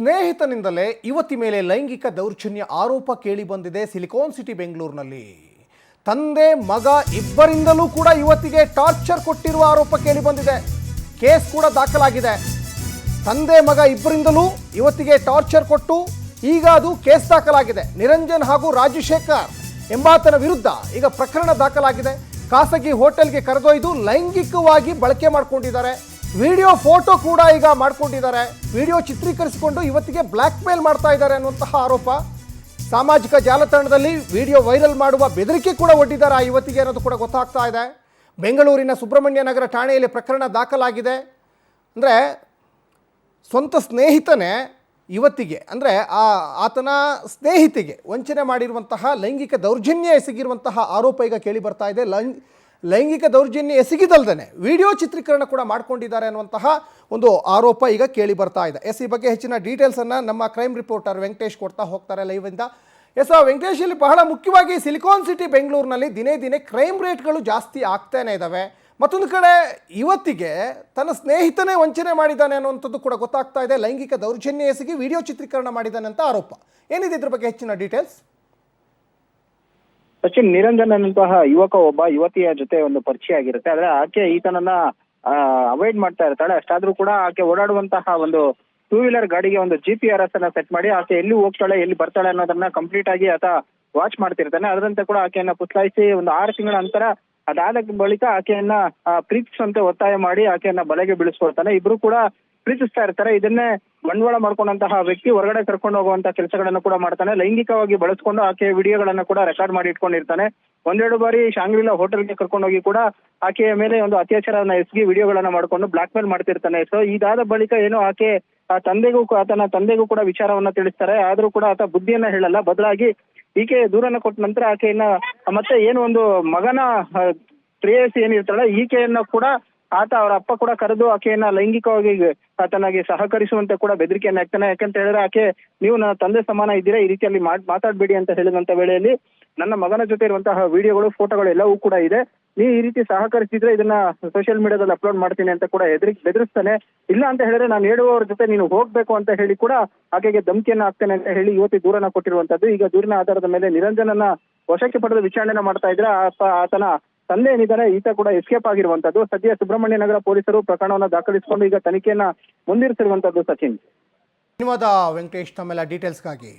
ಸ್ನೇಹಿತನಿಂದಲೇ ಯುವತಿ ಮೇಲೆ ಲೈಂಗಿಕ ದೌರ್ಜನ್ಯ ಆರೋಪ ಕೇಳಿ ಬಂದಿದೆ ಸಿಲಿಕಾನ್ ಸಿಟಿ ಬೆಂಗಳೂರಿನಲ್ಲಿ. ತಂದೆ ಮಗ ಇಬ್ಬರಿಂದಲೂ ಕೂಡ ಯುವತಿಗೆ ಟಾರ್ಚರ್ ಕೊಟ್ಟಿರುವ ಆರೋಪ ಕೇಳಿ ಬಂದಿದೆ. ಕೇಸ್ ಕೂಡ ದಾಖಲಾಗಿದೆ. ತಂದೆ ಮಗ ಇಬ್ಬರಿಂದಲೂ ಯುವತಿಗೆ ಟಾರ್ಚರ್ ಕೊಟ್ಟು ಈಗ ಅದು ಕೇಸ್ ದಾಖಲಾಗಿದೆ. ನಿರಂಜನ್ ಹಾಗೂ ರಾಜಶೇಖರ್ ಎಂಬಾತನ ವಿರುದ್ಧ ಈಗ ಪ್ರಕರಣ ದಾಖಲಾಗಿದೆ. ಖಾಸಗಿ ಹೋಟೆಲ್ಗೆ ಕರೆದೊಯ್ದು ಲೈಂಗಿಕವಾಗಿ ಬಳಕೆ ಮಾಡಿಕೊಂಡಿದ್ದಾರೆ. ವಿಡಿಯೋ ಫೋಟೋ ಕೂಡ ಈಗ ಮಾಡ್ಕೊಂಡಿದ್ದಾರೆ. ವಿಡಿಯೋ ಚಿತ್ರೀಕರಿಸಿಕೊಂಡು ಯುವತಿಗೆ ಬ್ಲ್ಯಾಕ್ ಮೇಲ್ ಮಾಡ್ತಾ ಇದ್ದಾರೆ ಅನ್ನುವಂತಹ ಆರೋಪ. ಸಾಮಾಜಿಕ ಜಾಲತಾಣದಲ್ಲಿ ವಿಡಿಯೋ ವೈರಲ್ ಮಾಡುವ ಬೆದರಿಕೆ ಕೂಡ ಒಡ್ಡಿದ್ದಾರೆ ಆ ಯುವತಿಗೆ ಅನ್ನೋದು ಕೂಡ ಗೊತ್ತಾಗ್ತಾ ಇದೆ. ಬೆಂಗಳೂರಿನ ಸುಬ್ರಹ್ಮಣ್ಯ ನಗರ ಠಾಣೆಯಲ್ಲಿ ಪ್ರಕರಣ ದಾಖಲಾಗಿದೆ. ಅಂದರೆ ಸ್ವಂತ ಸ್ನೇಹಿತನೇ ಯುವತಿಗೆ ಅಂದರೆ ಆತನ ಸ್ನೇಹಿತಿಗೆ ವಂಚನೆ ಮಾಡಿರುವಂತಹ ಲೈಂಗಿಕ ದೌರ್ಜನ್ಯ ಎಸಗಿರುವಂತಹ ಆರೋಪ ಈಗ ಕೇಳಿ ಬರ್ತಾ ಇದೆ. ಲೈಂಗಿಕ ದೌರ್ಜನ್ಯ ಎಸಗಿದಲ್ದೇ ವಿಡಿಯೋ ಚಿತ್ರೀಕರಣ ಕೂಡ ಮಾಡ್ಕೊಂಡಿದ್ದಾರೆ ಅನ್ನುವಂತಹ ಒಂದು ಆರೋಪ ಈಗ ಕೇಳಿ ಬರ್ತಾ ಇದೆ. ಈ ಬಗ್ಗೆ ಹೆಚ್ಚಿನ ಡೀಟೇಲ್ಸನ್ನು ನಮ್ಮ ಕ್ರೈಮ್ ರಿಪೋರ್ಟರ್ ವೆಂಕಟೇಶ್ ಕೊಡ್ತಾ ಹೋಗ್ತಾರೆ ಲೈವಿಂದ. ವೆಂಕಟೇಶ್, ಇಲ್ಲಿ ಬಹಳ ಮುಖ್ಯವಾಗಿ ಸಿಲಿಕಾನ್ ಸಿಟಿ ಬೆಂಗಳೂರಿನಲ್ಲಿ ದಿನೇ ದಿನೇ ಕ್ರೈಮ್ ರೇಟ್ಗಳು ಜಾಸ್ತಿ ಆಗ್ತಾನೆ ಇದ್ದಾವೆ. ಮತ್ತೊಂದು ಕಡೆ ಯುವತಿಗೆ ತನ್ನ ಸ್ನೇಹಿತನೇ ವಂಚನೆ ಮಾಡಿದ್ದಾನೆ ಅನ್ನುವಂಥದ್ದು ಕೂಡ ಗೊತ್ತಾಗ್ತಾ ಇದೆ. ಲೈಂಗಿಕ ದೌರ್ಜನ್ಯ ಎಸಗಿ ವಿಡಿಯೋ ಚಿತ್ರೀಕರಣ ಮಾಡಿದ್ದಾನೆ ಅಂತ ಆರೋಪ. ಏನಿದೆ ಇದ್ರ ಬಗ್ಗೆ ಹೆಚ್ಚಿನ ಡೀಟೇಲ್ಸ್? ಸಚಿನ್, ನಿರಂಜನ್ ಅನ್ನುವಂತಹ ಯುವಕ ಒಬ್ಬ ಯುವತಿಯ ಜೊತೆ ಒಂದು ಪರಿಚಯ ಆಗಿರುತ್ತೆ. ಆದ್ರೆ ಆಕೆ ಈತನನ್ನ ಅವಾಯ್ಡ್ ಮಾಡ್ತಾ ಇರ್ತಾಳೆ. ಅಷ್ಟಾದ್ರೂ ಕೂಡ ಆಕೆ ಓಡಾಡುವಂತಹ ಒಂದು ಟೂ ವೀಲರ್ ಗಾಡಿಗೆ ಒಂದು GPS ಅನ್ನ ಸೆಟ್ ಮಾಡಿ ಆಕೆ ಎಲ್ಲಿ ಹೋಗ್ತಾಳೆ ಎಲ್ಲಿ ಬರ್ತಾಳೆ ಅನ್ನೋದನ್ನ ಕಂಪ್ಲೀಟ್ ಆಗಿ ಆತ ವಾಚ್ ಮಾಡ್ತಿರ್ತಾನೆ. ಅದರಂತೆ ಕೂಡ ಆಕೆಯನ್ನ ಪುಸ್ಲಾಯಿಸಿ ಒಂದು 6 ತಿಂಗಳ ನಂತರ ಅದಾದ ಬಳಿಕ ಆಕೆಯನ್ನ ಪ್ರೀತಿಸುವಂತೆ ಒತ್ತಾಯ ಮಾಡಿ ಆಕೆಯನ್ನ ಬಲೆಗೆ ಬೀಳಿಸ್ಕೊಳ್ತಾನೆ. ಇಬ್ರು ಕೂಡ ಪ್ರೀತಿಸ್ತಾ ಇರ್ತಾರೆ. ಇದನ್ನೇ ಬಂಡವಾಳ ಮಾಡ್ಕೊಂಡಂತಹ ವ್ಯಕ್ತಿ ಹೊರಗಡೆ ಕರ್ಕೊಂಡು ಹೋಗುವಂತ ಕೆಲಸಗಳನ್ನ ಕೂಡ ಮಾಡ್ತಾನೆ. ಲೈಂಗಿಕವಾಗಿ ಬಳಸ್ಕೊಂಡು ಆಕೆಯ ವಿಡಿಯೋಗಳನ್ನ ಕೂಡ ರೆಕಾರ್ಡ್ ಮಾಡಿ ಇಟ್ಕೊಂಡಿರ್ತಾನೆ. ಒಂದೆರಡು ಬಾರಿ ಶಾಂಗ್ರಿಲಾ ಹೋಟೆಲ್ಗೆ ಕರ್ಕೊಂಡೋಗಿ ಕೂಡ ಆಕೆಯ ಮೇಲೆ ಒಂದು ಅತ್ಯಾಚಾರವನ್ನ ಎಸಗಿ ವಿಡಿಯೋಗಳನ್ನ ಮಾಡ್ಕೊಂಡು ಬ್ಲಾಕ್ ಮೇಲ್ ಮಾಡ್ತಿರ್ತಾನೆ. ಸೊ ಇದಾದ ಬಳಿಕ ಏನೋ ಆಕೆ ಆತನ ತಂದೆಗೂ ಕೂಡ ವಿಚಾರವನ್ನ ತಿಳಿಸ್ತಾರೆ. ಆದ್ರೂ ಕೂಡ ಆತ ಬುದ್ಧಿಯನ್ನ ಹೇಳಲ್ಲ. ಬದಲಾಗಿ ಈಕೆ ದೂರನ್ನ ಕೊಟ್ಟ ನಂತರ ಆಕೆಯನ್ನ ಮತ್ತೆ ಏನು ಒಂದು ಮಗನ ಪ್ರೇಯಸಿ ಏನಿರ್ತಾಳೆ ಈಕೆಯನ್ನ ಕೂಡ ಆತ ಅವರ ಅಪ್ಪ ಕೂಡ ಕರೆದು ಆಕೆಯನ್ನ ಲೈಂಗಿಕವಾಗಿ ತನಗೆ ಸಹಕರಿಸುವಂತೆ ಕೂಡ ಬೆದರಿಕೆಯನ್ನ ಹಾಕ್ತಾನೆ. ಯಾಕಂತ ಹೇಳಿದ್ರೆ ಆಕೆ ನೀವು ನನ್ನ ತಂದೆ ಸಮಾನ ಇದ್ದೀರಾ, ಈ ರೀತಿಯಲ್ಲಿ ಮಾತಾಡ್ಬೇಡಿ ಅಂತ ಹೇಳಿದಂತ ವೇಳೆಯಲ್ಲಿ ನನ್ನ ಮಗನ ಜೊತೆ ಇರುವಂತಹ ವಿಡಿಯೋಗಳು ಫೋಟೋಗಳು ಎಲ್ಲವೂ ಕೂಡ ಇದೆ, ನೀವು ಈ ರೀತಿ ಸಹಕರಿಸಿದ್ರೆ ಇದನ್ನ ಸೋಷಿಯಲ್ ಮೀಡಿಯಾದಲ್ಲಿ ಅಪ್ಲೋಡ್ ಮಾಡ್ತೀನಿ ಅಂತ ಕೂಡ ಬೆದರಿಸ್ತಾನೆ. ಇಲ್ಲ ಅಂತ ಹೇಳಿದ್ರೆ ನಾನು ಹೇಳುವವ್ರ ಜೊತೆ ನೀನು ಹೋಗ್ಬೇಕು ಅಂತ ಹೇಳಿ ಕೂಡ ಆಕೆಗೆ ಧಮಕಿಯನ್ನ ಹಾಕ್ತೇನೆ ಅಂತ ಹೇಳಿ ಯುವತಿ ದೂರನ್ನ ಕೊಟ್ಟಿರುವಂತದ್ದು. ಈಗ ದೂರಿನ ಆಧಾರದ ಮೇಲೆ ನಿರಂಜನನ್ನ ವಶಕ್ಕೆ ಪಡೆದು ವಿಚಾರಣೆ ಮಾಡ್ತಾ ಇದ್ರೆ ಆತನ ತಂದೆ ಏನಿದ್ದಾನೆ ಈತ ಕೂಡ ಎಸ್ಕೇಪ್ ಆಗಿರುವಂತದ್ದು. ಸದ್ಯ ಸುಬ್ರಹ್ಮಣ್ಯ ನಗರ ಪೊಲೀಸರು ಪ್ರಕರಣವನ್ನು ದಾಖಲಿಸಿಕೊಂಡು ಈಗ ತನಿಖೆಯನ್ನ ಮುಂದಿರಿಸಿರುವಂತದ್ದು. ಸಚಿನ್, ಧನ್ಯವಾದ ವೆಂಕಟೇಶ್ ತಮ್ಮೆಲ್ಲ ಡೀಟೇಲ್ಸ್ಗಾಗಿ.